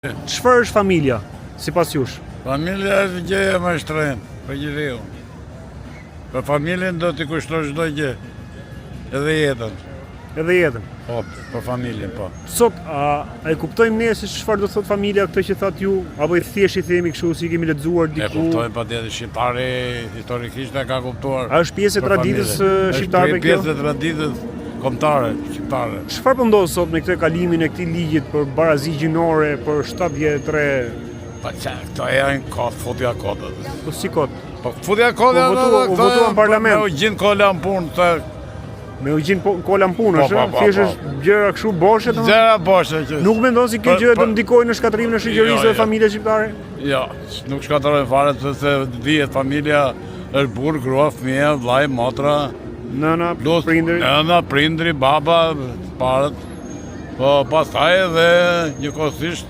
Çfarë është familja, sipas jush? Familja është gjëja më e shtrenjtë për njeriu. Për familjen do t'i kushtosh çdo gjë, edhe jetën. Edhe jetën. Po, për familjen, po. Sot, e kuptojmë ne se çfarë do të thotë familja këtë që thatë ju, apo i thjesht I themi kështu si kemi lexuar E diku? kuptojmë patjetër, shqiptari historikisht e ka kuptuar. A është pjesë e për traditës familjen. shqiptarëve Është kjo? pjesë e traditës kombëtare shqiptare. Çfarë po ndodh sot me këtë kalimin e këtij ligjit për barazi gjinore për 73? Pa këto janë kot, futja kodët. Po si kot? Po futja kodët. U votuan në parlament. Me u gjin kola në punë të Me u gjin kola në punë, është? Po. Thjesht është gjëra kështu boshe domethënë? gjëra boshe që. Nuk mendon si kjo gjë do ndikojë në shkatrimin e shoqërisë dhe Jo. familjes shqiptare? Jo, nuk shkatërojnë fare se dihet familja është burr, grua, fëmijë, vllai, motra. Nëna, Plus prindëri. nëna, prindri, baba, parët. Po pastaj edhe njëkohësisht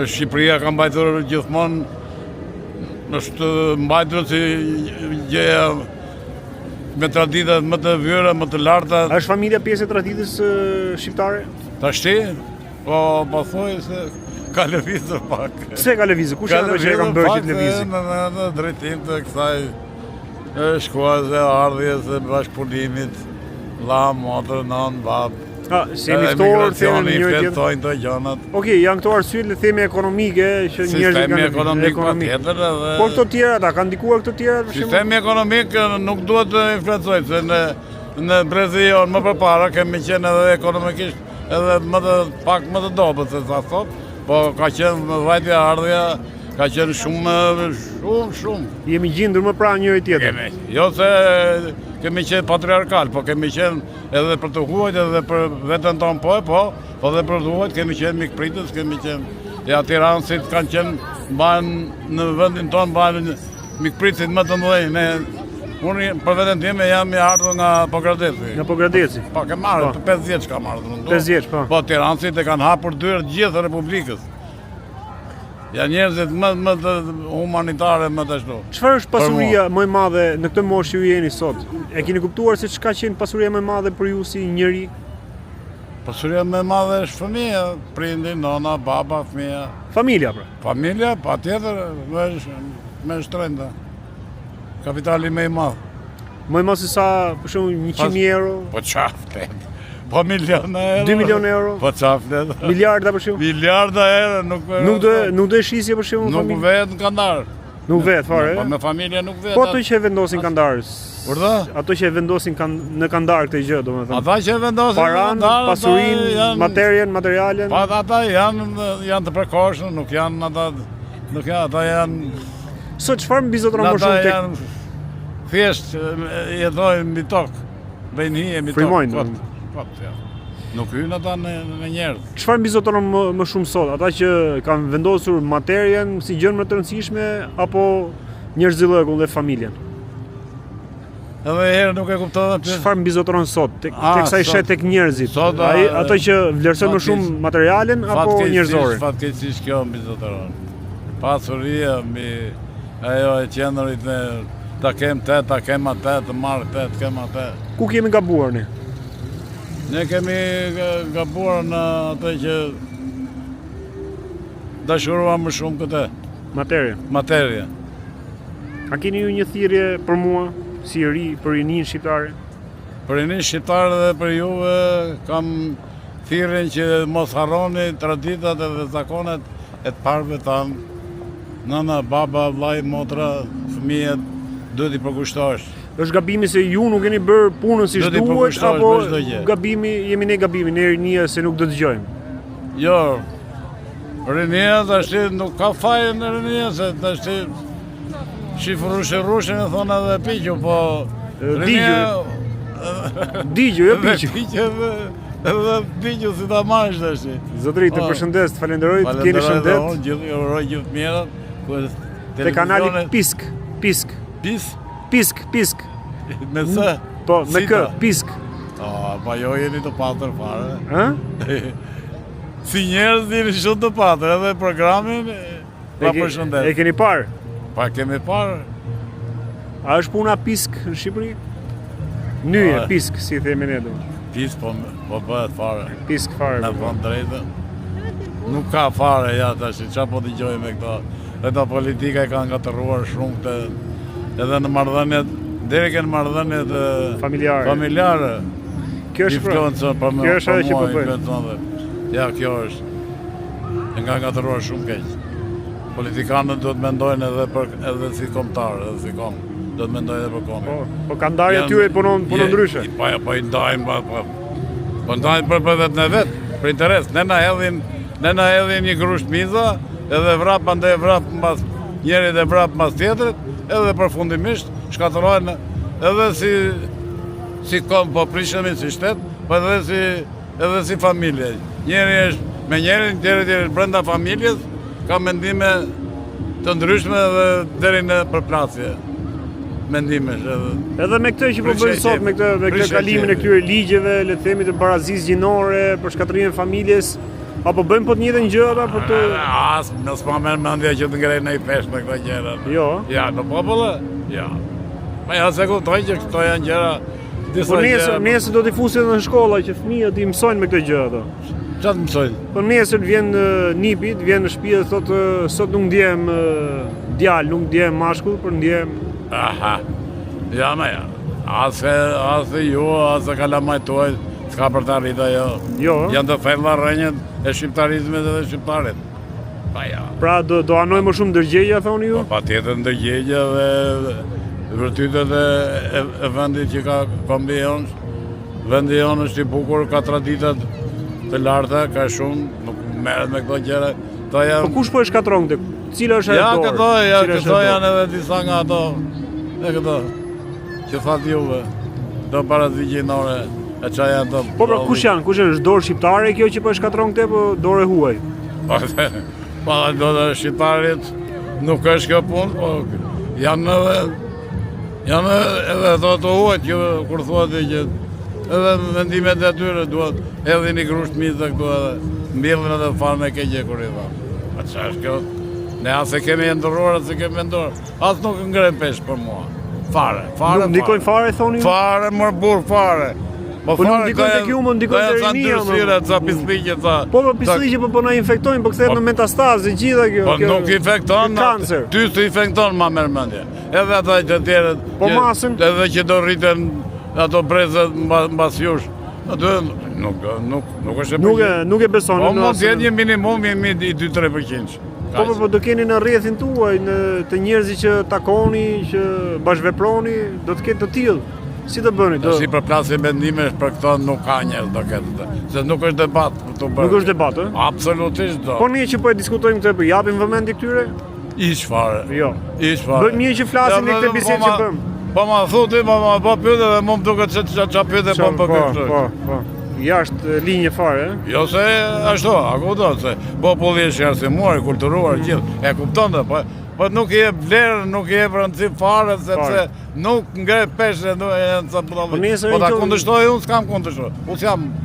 Shqipëria ka mbajtur gjithmonë është mbajtur si gjëja me traditat më të vyera, më të larta. A është familja pjesë e traditës shqiptare? Tashti, po thoj se ka lëvizur pak. Pse ka lëvizur? Kush janë ato që e kanë bërë që të lëvizin? Në drejtim të kësaj shkuas e ardhjes e bashkëpunimit, vlla, motër, nën, bab. Si jemi ftohtë, themi njëri tjetrin. Fletojnë të gjanat. Okej, janë këto arsye le themi ekonomike që njerëzit Sistemi kanë ekonomik patjetër edhe. Po këto tjera, ata kanë ndikuar këto tjera për shembull? Sistemi ekonomik nuk duhet të influencojë, se në brezi jonë më përpara kemi qenë edhe ekonomikisht edhe pak më të dobët se sa sot, po ka qenë vajtja ardhja, ka qenë shumë. Jemi gjendur më pranë njëri tjetrit. Jo se kemi qenë patriarkal, po kemi qenë edhe për të huajt edhe për veten tonë po edhe për të huajt kemi qenë mikpritës, kemi qenë ja tiranësit kanë qenë në vendin tonë banë mikpritit më të mëdhenj. Unë për veten time jam I ardhur nga Pogradeci. Nga Pogradeci. Po kam marrë, 5 vjeç kam ardhur. 5 vjeç, po. Po tiranësit e kanë hapur dyert gjithë Republikës. Ja njerëzit më të humanitare, më të ashtu. Çfarë është pasuria më e madhe në këtë moshë që ju jeni sot? E keni kuptuar se çka qenë pasuria më e madhe për ju si njeri? Pasuria më e madhe është fëmija, prindi, nona, baba, fëmija. Familja pra. Familja, patjetër, më shtrenjtë. Kapitali më I madh. Më e madh se sa, për shembull, 100.000 euro, Po çaftë. Po miliona euro. 2 milionë euro, Po çaftë. miliarda për shembull. Miliarda euro Nuk do e shisje për shembull Nuk familje. vetë në kandar. Nuk vet fare. Po me familje nuk vetë. Po ato që e vendosin kandarës. Urdhë? Ato që e vendosin në kandar këtë gjë, domethënë. Ata që vendosin Paran, pasurinë, materialen. Po ata janë të prekoshëm, nuk janë ata janë Sot çfarë mbizotron më ata shumë tek janë thjesht jetojnë mbi tokë. Bëjnë hije mbi tokë. Frymojnë. Po, ja. Nuk hyjnë ata në njerëz. Çfarë mbizotron më shumë sot? Ata që kanë vendosur materjen si gjën më të rëndësishme apo njerëzillëkull dhe familjen? Edhe herë nuk e kuptova pse. Çfarë mbizotron sot tek sa I sot. shet tek njerëzit? Sot, Ato që vlerësojnë më shumë materialen apo njerëzorin? Fatkeqësisht kjo mbizotëron. Pasuria mbi ajo e qendrit në ta kem ta kem atë, të marr atë, të kem atë. Ku kemi gabuar ne? Ne kemi gabuar në atë që dashurova më shumë këtë materje. A keni ju një thirrje për mua si I ri për rinin shqiptare? Për rinin shqiptarë dhe për juve kam thirrjen që mos harroni traditat dhe zakonet e të parëve tanë. Nëna, baba, vllai, motra, fëmijët duhet I përkushtosh. Është gabimi se ju nuk keni bërë punën si Do t'i duhet përkushtosh apo për çdo gjë. jemi ne gabimi, ne rinia se nuk do dëgjojmë. Jo, rinia tashti nuk ka fajë në rinia, se tashti shifrushe e thonë edhe piqju, po Digju, jo piqju. Edhe piqju si ta marrësh tashti. Zotëri, të përshëndes, të falenderoj, të keni shëndet. Uroj gjithë mirë. Te kanali Pisk. Pis? Pisk. Me së? Po, me kë, Pisk. Pa jo jeni të patër fare. Ë? Si njerëz jeni shumë të patër, edhe programin pa përshëndet. E keni parë? Pa kemi parë. A është puna Pisk në Shqipëri? Nyje, Pisk, si themi ne do. Pis po bëhet fare. Pisk fare. Në vend drejtë. Nuk ka fare, ja, tash, qa po dëgjoj me këto. Këta politika e kanë gatëruar shumë edhe në marrëdhëniet, deri në marrëdhëniet familjare. Kjo është kjo është ajo që po bëjnë. Ja, kjo është. E nga gatëruar shumë keq. Politikanët do të mendojnë edhe si kombëtarë, edhe si kom. Do të mendojnë edhe për kombin. Po ka ndarja tyre punon ndryshe. Po i ndajnë, po ndajnë për vetë në vetë, për interes. Ne na hedhin një grusht miza, edhe vrap ande vrap mbas njëri dhe vrap mbas tjetrit, edhe përfundimisht shkatërrojnë edhe si kom, po prishemi si shtet, po edhe si familje. Njëri është me njërin, tjetri është brenda familjes, ka mendime të ndryshme dhe deri në përplasje. Mendimesh edhe me këtë që po bëjnë sot, me këtë kalimin e këtyre ligjeve, le të themi të barazisë gjinore për shkatërimin e familjes, apo bëjmë po të njëjtën gjë ata për të mos pa merr mendje që të ngrej në i pesh me këto gjëra. Jo. Ja, në popull, ja. Po ja se kuptoj që këto janë gjëra disa gjëra. Po nesër do t'i fusin në shkolla që fëmijët i mësojnë me këtë gjë ato. Çfarë mësojnë? Po nesër vjen nipi, vjen në shtëpi dhe thotë sot nuk ndjem djalë, nuk ndjem mashkull, por ndjem. Aha. Ja, ma ja. Asë ju, asë kalamaj tuaj, s'ka për të arritë ajo. Jo. Janë të thella rënjët e shqiptarizmet edhe shqiptarit. Pa ja. Pra do anoj më shumë ndërgjegja, thoni ju? Pa tjetër ndërgjegja dhe vërtytet e vendit që ka kombi jonë. Vendi jonë është i bukur, ka traditat të larta, ka shumë, nuk merret me këto gjëra. Po kush po e shkatron këtë? Cila është ajo dorë? Ja, këto janë edhe disa nga ato, e këto, që thatë juve, do parazi gjinore, e qa janë të... Po pra, kush janë? Është dorë shqiptare kjo që po e shkatron këtë, po dorë e huaj? Po, dorë shqiptarit nuk është kjo punë, po janë edhe të huajt, kur thuat që edhe vendimet e atyre duhet edhe një grusht mizë këtu edhe mbjellin edhe farë me keqe kur i dha. A qa është kjo? Ne asë kemi ndërruar, asë kemi ndërruar. Asë nuk ngren pesh për mua. Fare. Nuk ndikojnë fare, thoni ju? Fare, mërë burë, fare. Po nuk ndikojnë të kjo, më ndikojnë të rinia. Ca ndërsyre, ca pislikje, ca... Po pislikje po na infektojnë, po këthet në metastazë, gjitha kjo... Po nuk infekton, ty së infekton ma mërmendje. Edhe ata që tjerët... Po masën? Edhe që do rriten ato brezët mbas jush. Nuk është e përgjën. Nuk e besoni në asë. Po mund t'jetë një minimum i 2-3%. Po do keni në rrjethin tuaj, të njerëzi që takoni, që bashkëveproni, do të ketë të tillë. Si të bëni? Si përplasje mendimesh për këto nuk ka njerëz do ketë. Se nuk është debat për të bërë. Nuk është debat, ë? Absolutisht do. Po ne që po e diskutojmë këtë, po japim vëmendje këtyre? Ish fare. Jo. Ish fare. Bëjmë mirë që flasim në këtë bisedë që bëm. Po ma thotë, po pyete dhe më duket se ç'a pyete po kështu. Po. Jashtë linje fare, Jo se ashtu, a kupton se populli është arsimuar, kulturuar gjithë, e kupton dhe, po nuk i e vlerë, nuk i e rëndësi fare, sepse nuk ngre peshe, nuk e në të Po ta kundështoj, unë s'kam kundështoj. Unë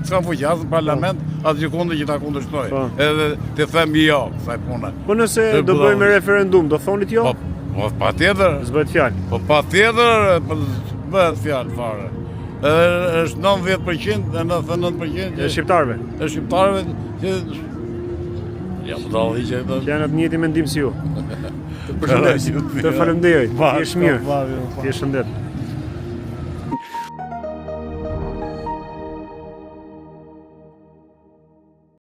s'kam fuqi, asë në parlament, asë gjikundi që ta kundështoj. Edhe të them jo, kësaj pune. Po nëse do bëjmë referendum, do thonit jo? Po pa tjetër. S'bëhet fjalë. Po pa tjetër, bëhet fjalë fare. Është 90% e 99% e shqiptarëve. E shqiptarëve që ja më dalli që janë të njëjtin mendim si ju. Të përshëndes. Të falenderoj. Ti je mirë. Ti je shëndet.